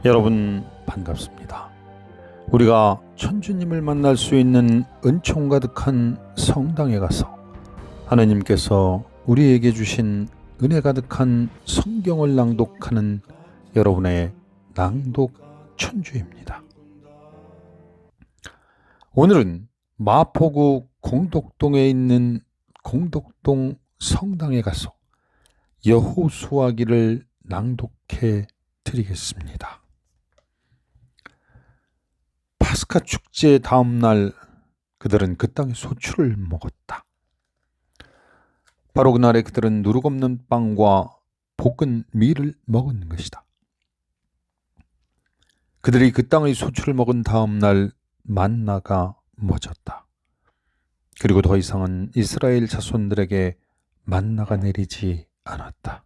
여러분 반갑습니다. 우리가 천주님을 만날 수 있는 은총 가득한 성당에 가서 하느님께서 우리에게 주신 은혜 가득한 성경을 낭독하는 여러분의 낭독 천주입니다. 오늘은 마포구 공덕동에 있는 공덕동 성당에 가서 여호수아기를 낭독해 드리겠습니다. 파스카 축제 다음 날 그들은 그 땅의 소출을 먹었다. 바로 그날에 그들은 누룩 없는 빵과 볶은 밀을 먹은 것이다. 그들이 그 땅의 소출을 먹은 다음 날 만나가 멎었다. 그리고 더 이상은 이스라엘 자손들에게 만나가 내리지 않았다.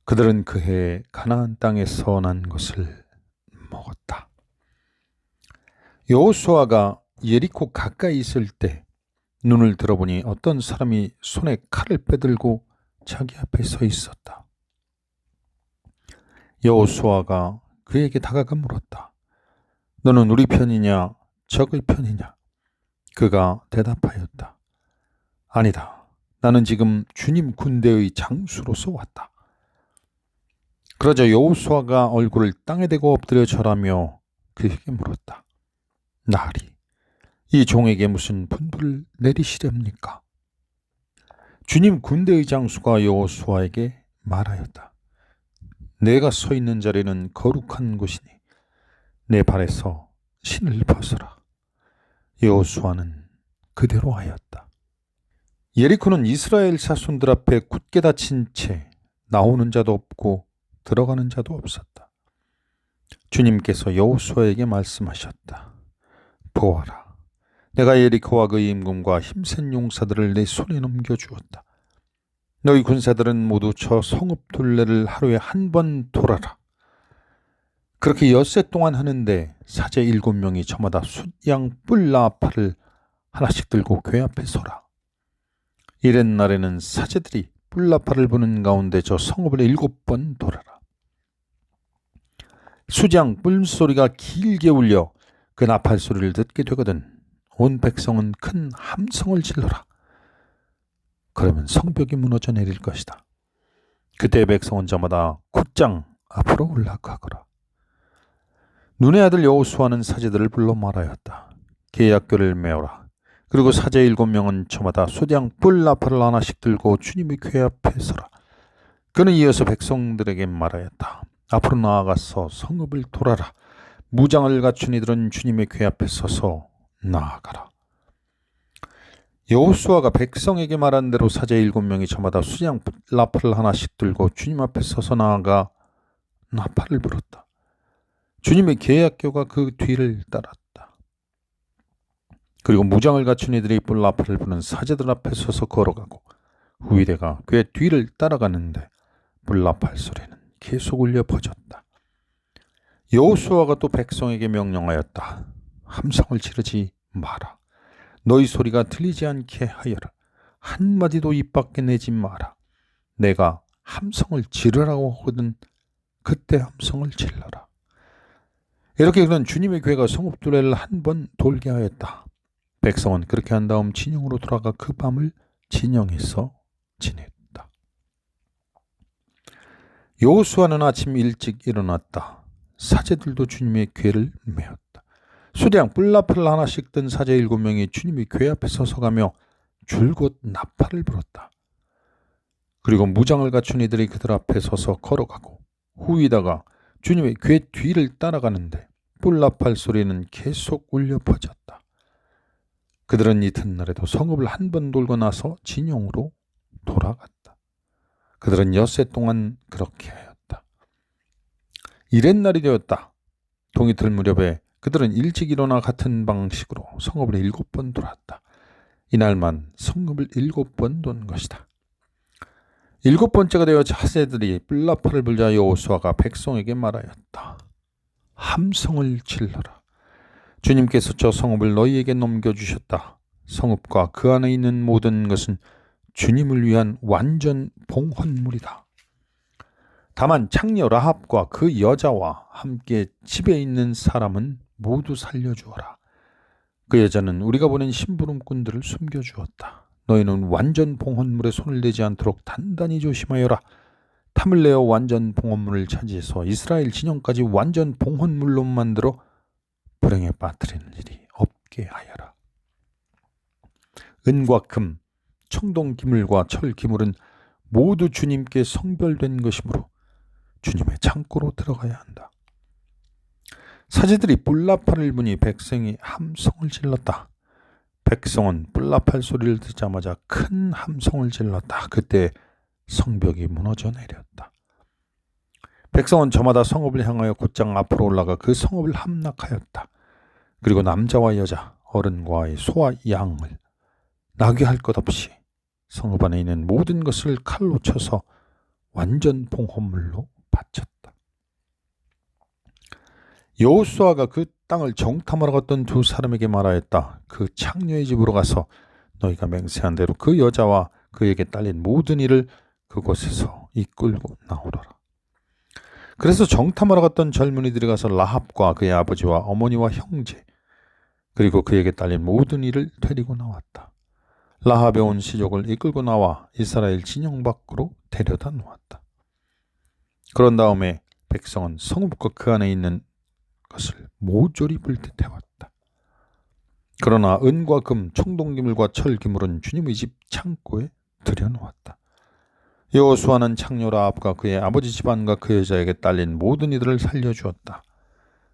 그들은 그해 가나안 땅에서 난 것을 먹었다. 여호수아가 예리코 가까이 있을 때 눈을 들어보니 어떤 사람이 손에 칼을 빼들고 자기 앞에 서 있었다. 여호수아가 그에게 다가가 물었다. 너는 우리 편이냐 적의 편이냐? 그가 대답하였다. 아니다. 나는 지금 주님 군대의 장수로서 왔다. 그러자 여호수아가 얼굴을 땅에 대고 엎드려 절하며 그에게 물었다. 나으리, 이 종에게 무슨 분부를 내리시렵니까? 주님 군대의 장수가 여호수아에게 말하였다. 내가 서 있는 자리는 거룩한 곳이니 내 발에서 신을 벗어라. 여호수아는 그대로 하였다. 예리코는 이스라엘 자손들 앞에 굳게 닫힌 채 나오는 자도 없고 들어가는 자도 없었다. 주님께서 여호수아에게 말씀하셨다. 보아라, 내가 예리코와 그 임금과 힘센 용사들을 내 손에 넘겨주었다. 너희 군사들은 모두 저 성읍 둘레를 하루에 한 번 돌아라. 그렇게 엿새 동안 하는데 사제 7명이 저마다 숫양 뿔 나팔을 하나씩 들고 궤 앞에 서라. 이른 날에는 사제들이 뿔 나팔을 부는 가운데 저 성읍을 7번 돌아라. 수장 뿔 소리가 길게 울려 그 나팔 소리를 듣게 되거든 온 백성은 큰 함성을 질러라. 그러면 성벽이 무너져 내릴 것이다. 그때 백성은 저마다 곧장 앞으로 올라가거라. 눈의 아들 여호수아는 사제들을 불러 말하였다. 계약궤를 메어라. 그리고 사제 7명은 저마다 수장 뿔 나팔을 하나씩 들고 주님의 궤 앞에 서라. 그는 이어서 백성들에게 말하였다. 앞으로 나아가서 성읍을 돌아라. 무장을 갖춘 이들은 주님의 궤 앞에 서서 나아가라. 여호수아가 백성에게 말한 대로 사제 7명이 저마다 수장 나팔을 하나씩 들고 주님 앞에 서서 나아가 나팔을 불었다. 주님의 계약궤가 그 뒤를 따랐다. 그리고 무장을 갖춘 이들이 뿔 나팔을 부는 사제들 앞에 서서 걸어가고 후위대가 궤 뒤를 따라가는데 뿔 나팔 소리는 계속 울려 퍼졌다. 여호수아가 또 백성에게 명령하였다. 함성을 지르지 마라. 너희 소리가 들리지 않게 하여라. 한마디도 입 밖에 내지 마라. 내가 함성을 지르라고 하거든 그때 함성을 질러라. 이렇게 그는 주님의 궤가 성읍 둘레를 한 번 돌게 하였다. 백성은 그렇게 한 다음 진영으로 돌아가 그 밤을 진영에서 지냈다. 여호수아는 아침 일찍 일어났다. 사제들도 주님의 궤를 메었다. 수량 뿔 나팔을 하나씩 든 사제 7명이 주님의 궤 앞에 서서가며 줄곧 나팔을 불었다. 그리고 무장을 갖춘 이들이 그들 앞에 서서 걸어가고 후이다가 주님의 궤 뒤를 따라가는데 뿔 나팔 소리는 계속 울려 퍼졌다. 그들은 이튿날에도 성읍을 한 번 돌고 나서 진영으로 돌아갔다. 그들은 엿새 동안 그렇게 하였다. 이렛날이 되었다. 동이틀 무렵에 그들은 일찍 일어나 같은 방식으로 성읍을 7번 돌았다. 이날만 성읍을 7번 돈 것이다. 7번째가 되어 자세들이 뿔나팔을 불자 여호수아가 백성에게 말하였다. 함성을 질러라. 주님께서 저 성읍을 너희에게 넘겨주셨다. 성읍과 그 안에 있는 모든 것은 주님을 위한 완전 봉헌물이다. 다만 창녀 라합과 그 여자와 함께 집에 있는 사람은 모두 살려주어라. 그 여자는 우리가 보낸 심부름꾼들을 숨겨주었다. 너희는 완전 봉헌물에 손을 대지 않도록 단단히 조심하여라. 탐을 내어 완전 봉헌물을 차지해서 이스라엘 진영까지 완전 봉헌물로 만들어 불행에 빠뜨리는 일이 없게 하여라. 은과 금, 청동 기물과 철 기물은 모두 주님께 성별된 것이므로 주님의 창고로 들어가야 한다. 사제들이 뿔나팔을 부니 백성이 함성을 질렀다. 백성은 뿔나팔 소리를 듣자마자 큰 함성을 질렀다. 그때 성벽이 무너져 내렸다. 백성은 저마다 성읍을 향하여 곧장 앞으로 올라가 그 성읍을 함락하였다. 그리고 남자와 여자, 어른과 소와 양을 나귀할 것 없이 성읍 안에 있는 모든 것을 칼로 쳐서 완전 봉헌물로 바쳤다. 여호수아가 그 땅을 정탐하러 갔던 두 사람에게 말하였다. 그 창녀의 집으로 가서 너희가 맹세한 대로 그 여자와 그에게 딸린 모든 일을 그곳에서 이끌고 나오더라. 그래서 정탐하러 갔던 젊은이들이 가서 라합과 그의 아버지와 어머니와 형제 그리고 그에게 딸린 모든 일을 데리고 나왔다. 라합에 온 시족을 이끌고 나와 이스라엘 진영 밖으로 데려다 놓았다. 그런 다음에 백성은 성읍과 그 안에 있는 것을 모조리 불태웠다. 그러나 은과 금, 청동기물과 철기물은 주님의 집 창고에 들여놓았다. 여호수아는 창녀 라합과 그의 아버지 집안과 그 여자에게 딸린 모든 이들을 살려주었다.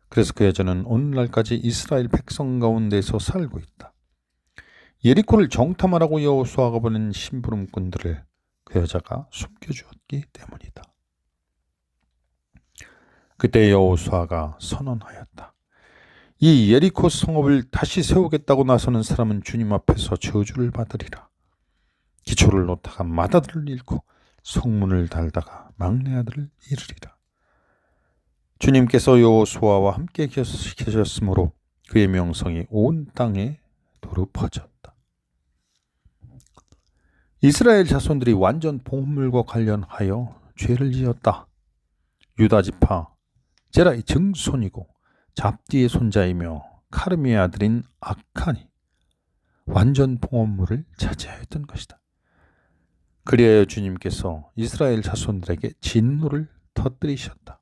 그래서 그 여자는 오늘날까지 이스라엘 백성 가운데서 살고 있다. 예리코를 정탐하라고 여호수아가 보낸 심부름꾼들을 그 여자가 숨겨주었기 때문이다. 그때 여호수아가 선언하였다. 이 예리코 성읍을 다시 세우겠다고 나서는 사람은 주님 앞에서 저주를 받으리라. 기초를 놓다가 맏아들을 잃고 성문을 달다가 막내 아들을 잃으리라. 주님께서 여호수아와 함께 계셨으므로 그의 명성이 온 땅에 도로 퍼졌다. 이스라엘 자손들이 완전 봉헌물과 관련하여 죄를 지었다. 유다 지파 제라의 증손이고 잡디의 손자이며 카르미의 아들인 아칸이 완전 봉헌물을 차지하였던 것이다. 그리하여 주님께서 이스라엘 자손들에게 진노를 터뜨리셨다.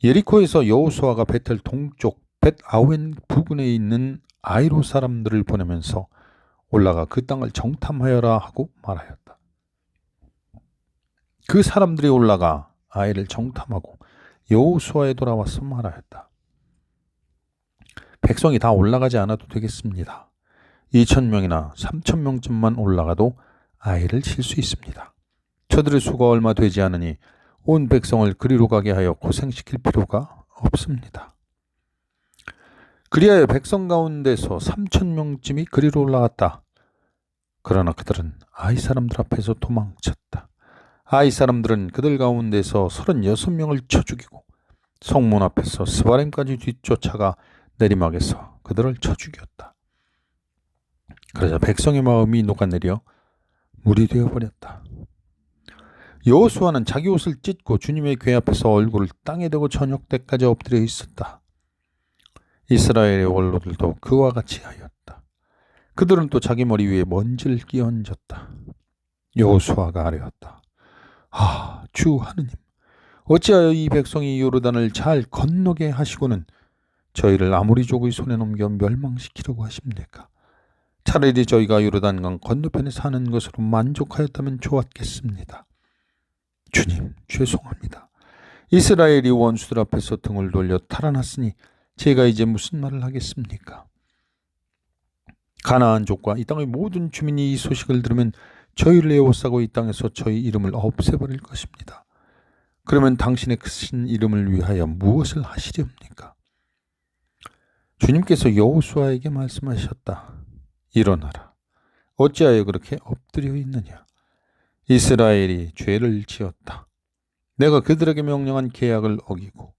예리코에서 여호수아가 베텔 동쪽 벳아웬 부근에 있는 아이로 사람들을 보내면서 올라가 그 땅을 정탐하여라 하고 말하였다. 그 사람들이 올라가 아이를 정탐하고 여호수아에 돌아와서 말하였다. 백성이 다 올라가지 않아도 되겠습니다. 2,000명이나 3,000명쯤만 올라가도 아이를 칠 수 있습니다. 저들의 수가 얼마 되지 않으니 온 백성을 그리로 가게 하여 고생시킬 필요가 없습니다. 그리하여 백성 가운데서 3,000명쯤이 그리로 올라갔다. 그러나 그들은 아이 사람들 앞에서 도망쳤다. 아이 사람들은 그들 가운데서 36명을 쳐 죽이고 성문 앞에서 스바렘까지 뒤쫓아가 내리막에서 그들을 쳐 죽였다. 그러자 백성의 마음이 녹아내려 물이 되어버렸다. 여호수아는 자기 옷을 찢고 주님의 궤 앞에서 얼굴을 땅에 대고 저녁 때까지 엎드려 있었다. 이스라엘의 원로들도 그와 같이 하였다. 그들은 또 자기 머리 위에 먼지를 끼얹었다. 여호수아가 아뢰었다. 아, 주 하느님, 어찌하여 이 백성이 요르단을 잘 건너게 하시고는 저희를 아모리족의 손에 넘겨 멸망시키려고 하십니까? 차라리 저희가 요르단강 건너편에 사는 것으로 만족하였다면 좋았겠습니다. 주님, 죄송합니다. 이스라엘이 원수들 앞에서 등을 돌려 탈환했으니 제가 이제 무슨 말을 하겠습니까? 가나안족과 이 땅의 모든 주민이 이 소식을 들으면 저희를 에워싸고 이 땅에서 저희 이름을 없애버릴 것입니다. 그러면 당신의 크신 이름을 위하여 무엇을 하시렵니까? 주님께서 여호수아에게 말씀하셨다. 일어나라. 어찌하여 그렇게 엎드려 있느냐? 이스라엘이 죄를 지었다. 내가 그들에게 명령한 계약을 어기고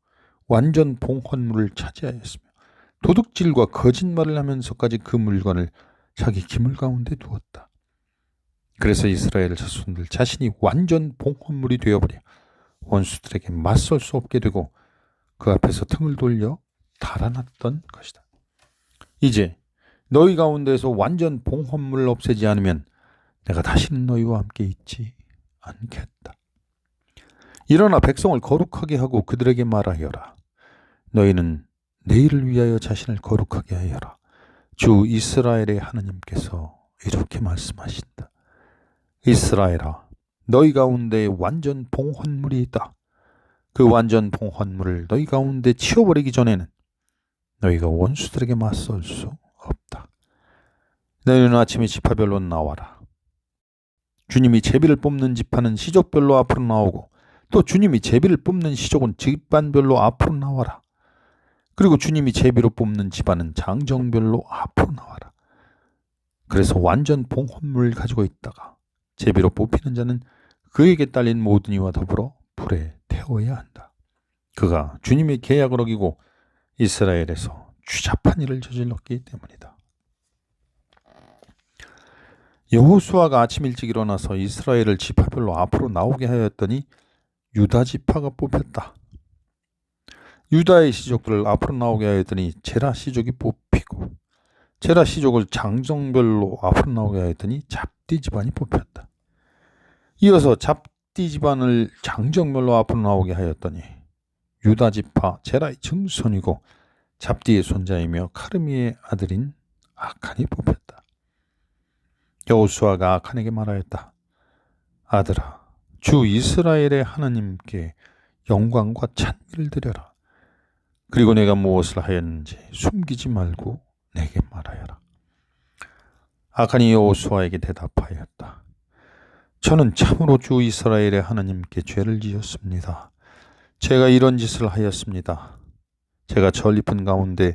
완전 봉헌물을 차지하였으며 도둑질과 거짓말을 하면서까지 그 물건을 자기 기물 가운데 두었다. 그래서 이스라엘 자손들 자신이 완전 봉헌물이 되어버려 원수들에게 맞설 수 없게 되고 그 앞에서 등을 돌려 달아났던 것이다. 이제 너희 가운데서 완전 봉헌물을 없애지 않으면 내가 다시는 너희와 함께 있지 않겠다. 일어나 백성을 거룩하게 하고 그들에게 말하여라. 너희는 내일을 위하여 자신을 거룩하게 하여라. 주 이스라엘의 하나님께서 이렇게 말씀하신다. 이스라엘아, 너희 가운데 완전 봉헌물이 있다. 그 완전 봉헌물을 너희 가운데 치워버리기 전에는 너희가 원수들에게 맞설 수 없다. 너희는 아침에 지파별로 나와라. 주님이 제비를 뽑는 지파는 시족별로 앞으로 나오고 또 주님이 제비를 뽑는 시족은 집안별로 앞으로 나와라. 그리고 주님이 제비로 뽑는 집안은 장정별로 앞으로 나와라. 그래서 완전 봉헌물을 가지고 있다가 제비로 뽑히는 자는 그에게 딸린 모든 이와 더불어 불에 태워야 한다. 그가 주님의 계약을 어기고 이스라엘에서 추잡한 일을 저질렀기 때문이다. 여호수아가 아침 일찍 일어나서 이스라엘을 지파별로 앞으로 나오게 하였더니 유다 지파가 뽑혔다. 유다의 시족들을 앞으로 나오게 하였더니 제라 시족이 뽑히고 제라 시족을 장정별로 앞으로 나오게 하였더니 잡디 집안이 뽑혔다. 이어서 잡디 집안을 장정별로 앞으로 나오게 하였더니 유다 지파 제라의 증손이고 잡디의 손자이며 카르미의 아들인 아칸이 뽑혔다. 여호수아가 아칸에게 말하였다. 아들아, 주 이스라엘의 하나님께 영광과 찬미를 드려라. 그리고 내가 무엇을 하였는지 숨기지 말고 내게 말하여라. 아칸이 여호수아에게 대답하였다. 저는 참으로 주 이스라엘의 하나님께 죄를 지었습니다. 제가 이런 짓을 하였습니다. 제가 전리품 가운데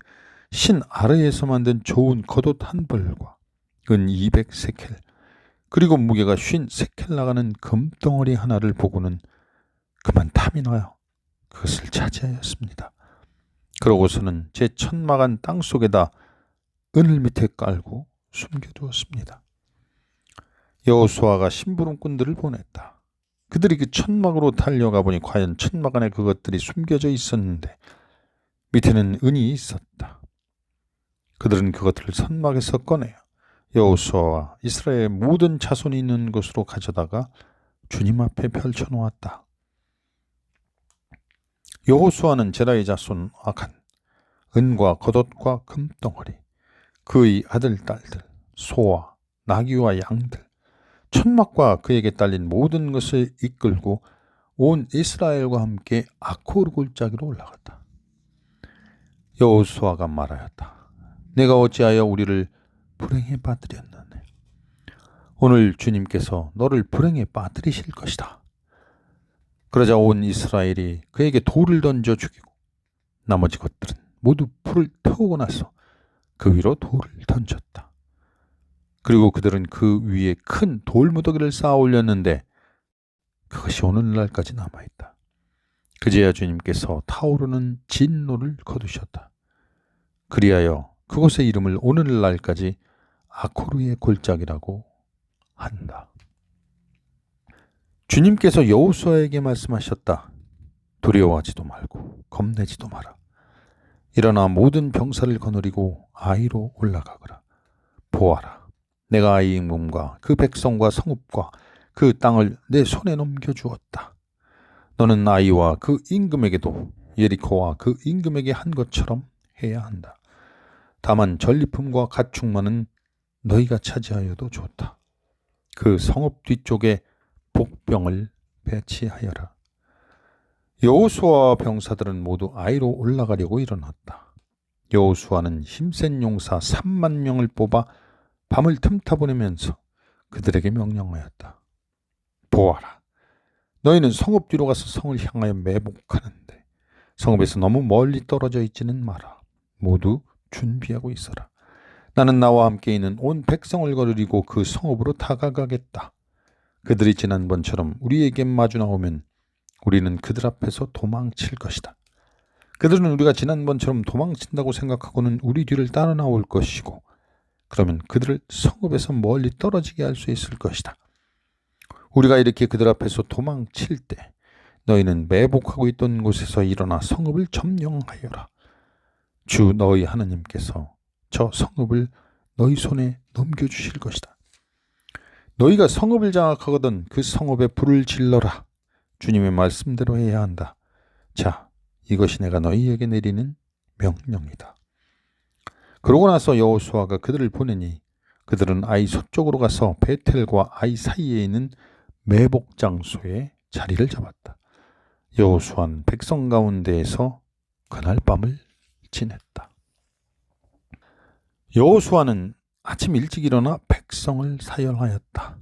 신 아르에서 만든 좋은 겉옷 한 벌과 은 200세켈 그리고 무게가 50세켈 나가는 금덩어리 하나를 보고는 그만 탐이 나요. 그것을 차지하였습니다. 그러고서는 제 천막한 땅 속에다 은을 밑에 깔고 숨겨두었습니다. 여호수아가 심부름꾼들을 보냈다. 그들이 그 천막으로 달려가 보니 과연 천막 안에 그것들이 숨겨져 있었는데 밑에는 은이 있었다. 그들은 그것들을 천막에서 꺼내어 여호수아와 이스라엘의 모든 자손이 있는 곳으로 가져다가 주님 앞에 펼쳐놓았다. 여호수아는 제라의 자손 아칸, 은과 겉옷과 금덩어리, 그의 아들, 딸들, 소와 나귀와 양들, 천막과 그에게 딸린 모든 것을 이끌고 온 이스라엘과 함께 아코르 골짜기로 올라갔다. 여호수아가 말하였다. 내가 어찌하여 우리를 불행에 빠뜨렸느냐. 오늘 주님께서 너를 불행에 빠뜨리실 것이다. 그러자 온 이스라엘이 그에게 돌을 던져 죽이고 나머지 것들은 모두 불을 태우고 나서 그 위로 돌을 던졌다. 그리고 그들은 그 위에 큰 돌무더기를 쌓아 올렸는데 그것이 오늘날까지 남아있다. 그제야 주님께서 타오르는 진노를 거두셨다. 그리하여 그곳의 이름을 오늘날까지 아코르의 골짜기라고 한다. 주님께서 여호수아에게 말씀하셨다. 두려워하지도 말고 겁내지도 마라. 일어나 모든 병사를 거느리고 아이로 올라가거라. 보아라. 내가 아이의 몸과 그 백성과 성읍과 그 땅을 내 손에 넘겨주었다. 너는 아이와 그 임금에게도 예리코와 그 임금에게 한 것처럼 해야 한다. 다만 전리품과 가축만은 너희가 차지하여도 좋다. 그 성읍 뒤쪽에 복병을 배치하여라. 여호수아와 병사들은 모두 아이로 올라가려고 일어났다. 여호수아는 힘센 용사 3만 명을 뽑아 밤을 틈타 보내면서 그들에게 명령하였다. 보아라. 너희는 성읍 뒤로 가서 성을 향하여 매복하는데 성읍에서 너무 멀리 떨어져 있지는 마라. 모두 준비하고 있어라. 나는 나와 함께 있는 온 백성을 거느리고 그 성읍으로 다가가겠다. 그들이 지난번처럼 우리에게 마주 나오면 우리는 그들 앞에서 도망칠 것이다. 그들은 우리가 지난번처럼 도망친다고 생각하고는 우리 뒤를 따라 나올 것이고 그러면 그들을 성읍에서 멀리 떨어지게 할 수 있을 것이다. 우리가 이렇게 그들 앞에서 도망칠 때 너희는 매복하고 있던 곳에서 일어나 성읍을 점령하여라. 주 너희 하나님께서 저 성읍을 너희 손에 넘겨주실 것이다. 너희가 성읍을 장악하거든 그 성읍에 불을 질러라. 주님의 말씀대로 해야 한다. 자, 이것이 내가 너희에게 내리는 명령이다. 그러고 나서 여호수아가 그들을 보내니 그들은 아이 서쪽으로 가서 베텔과 아이 사이에 있는 매복 장소에 자리를 잡았다. 여호수아는 백성 가운데에서 그날 밤을 지냈다. 여호수아는 아침 일찍 일어나 백성을 사열하였다.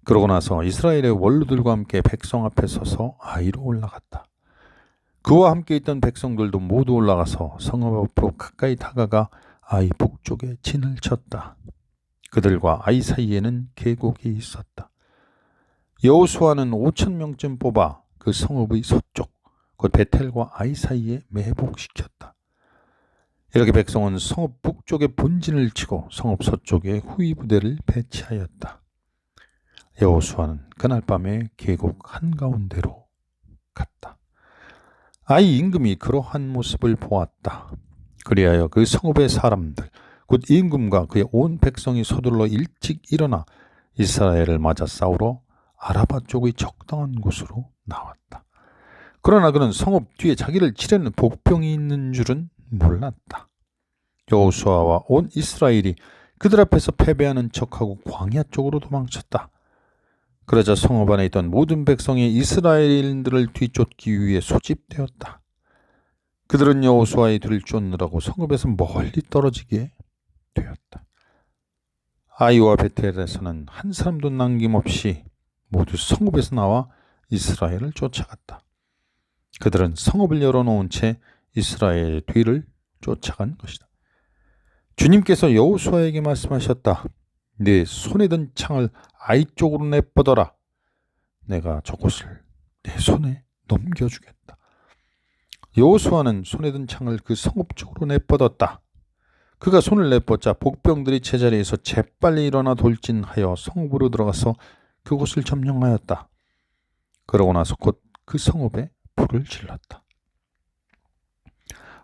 그러고 나서 이스라엘의 원로들과 함께 백성 앞에 서서 아이로 올라갔다. 그와 함께 있던 백성들도 모두 올라가서 성읍 앞으로 가까이 다가가 아이 북쪽에 진을 쳤다. 그들과 아이 사이에는 계곡이 있었다. 여호수아는 5,000명쯤 뽑아 그 성읍의 서쪽, 곧 베텔과 아이 사이에 매복시켰다. 이렇게 백성은 성읍 북쪽에 본진을 치고 성읍 서쪽에 후위 부대를 배치하였다. 여호수아는 그날 밤에 계곡 한가운데로 갔다. 아이 임금이 그러한 모습을 보았다. 그리하여 그 성읍의 사람들, 곧 임금과 그의 온 백성이 서둘러 일찍 일어나 이스라엘을 맞아 싸우러 아라바 쪽의 적당한 곳으로 나왔다. 그러나 그는 성읍 뒤에 자기를 치려는 복병이 있는 줄은 몰랐다. 여호수아와 온 이스라엘이 그들 앞에서 패배하는 척하고 광야 쪽으로 도망쳤다. 그러자 성읍 안에 있던 모든 백성이 이스라엘인들을 뒤쫓기 위해 소집되었다. 그들은 여호수아의 뒤를 쫓느라고 성읍에서 멀리 떨어지게 되었다. 아이와 베텔에서는 한 사람도 남김없이 모두 성읍에서 나와 이스라엘을 쫓아갔다. 그들은 성읍을 열어놓은 채 이스라엘의 뒤를 쫓아간 것이다. 주님께서 여호수아에게 말씀하셨다. 네 손에 든 창을 아이 쪽으로 내뻗어라. 내가 저곳을 내 손에 넘겨주겠다. 여호수아는 손에 든 창을 그 성읍 쪽으로 내뻗었다. 그가 손을 내뻗자 복병들이 제자리에서 재빨리 일어나 돌진하여 성읍으로 들어가서 그곳을 점령하였다. 그러고 나서 곧 그 성읍에 불을 질렀다.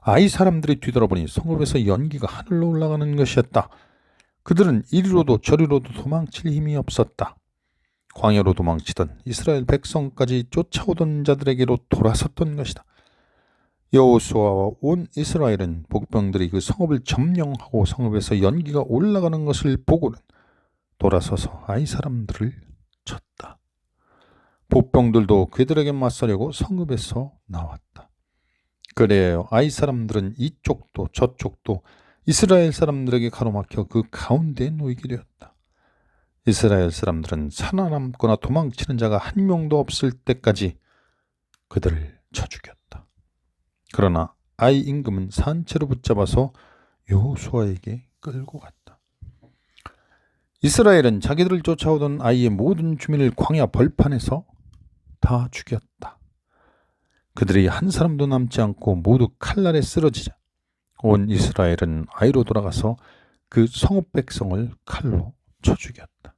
아이 사람들이 뒤돌아보니 성읍에서 연기가 하늘로 올라가는 것이었다. 그들은 이리로도 저리로도 도망칠 힘이 없었다. 광야로 도망치던 이스라엘 백성까지 쫓아오던 자들에게로 돌아섰던 것이다. 여호수아와 온 이스라엘은 복병들이 그 성읍을 점령하고 성읍에서 연기가 올라가는 것을 보고는 돌아서서 아이 사람들을 쳤다. 복병들도 그들에게 맞서려고 성읍에서 나왔다. 그래야 아이 사람들은 이쪽도 저쪽도 이스라엘 사람들에게 가로막혀 그 가운데에 놓이게 되었다. 이스라엘 사람들은 살아남거나 도망치는 자가 한 명도 없을 때까지 그들을 쳐 죽였다. 그러나 아이 임금은 산채로 붙잡아서 여호수아에게 끌고 갔다. 이스라엘은 자기들을 쫓아오던 아이의 모든 주민을 광야 벌판에서 다 죽였다. 그들이 한 사람도 남지 않고 모두 칼날에 쓰러지자 온 이스라엘은 아이로 돌아가서 그 성읍 백성을 칼로 쳐 죽였다.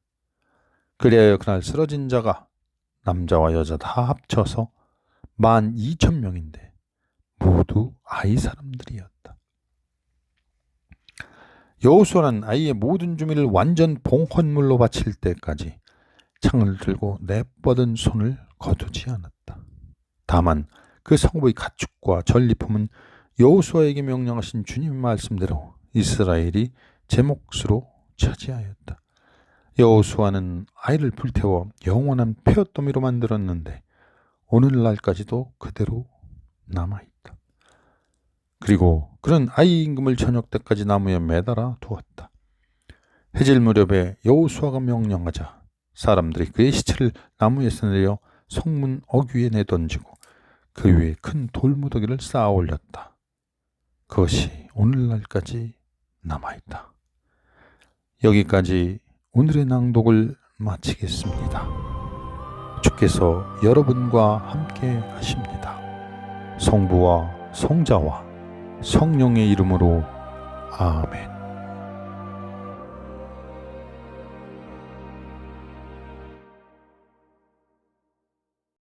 그리하여 그날 쓰러진 자가 남자와 여자 다 합쳐서 12,000명인데 모두 아이 사람들이었다. 여호수아는 아이의 모든 주민을 완전 봉헌물로 바칠 때까지 창을 들고 내뻗은 손을 거두지 않았다. 다만 그 성읍의 가축과 전리품은 여호수아에게 명령하신 주님의 말씀대로 이스라엘이 제 몫으로 차지하였다. 여호수아는 아이를 불태워 영원한 폐허더미로 만들었는데 오늘날까지도 그대로 남아있다. 그리고 그는 아이 임금을 저녁 때까지 나무에 매달아 두었다. 해질 무렵에 여호수아가 명령하자 사람들이 그의 시체를 나무에서 내려 성문 어귀에 내던지고 그 위에 큰 돌무더기를 쌓아 올렸다. 그것이 오늘날까지 남아있다. 여기까지 오늘의 낭독을 마치겠습니다. 주께서 여러분과 함께 하십니다. 성부와 성자와 성령의 이름으로 아멘.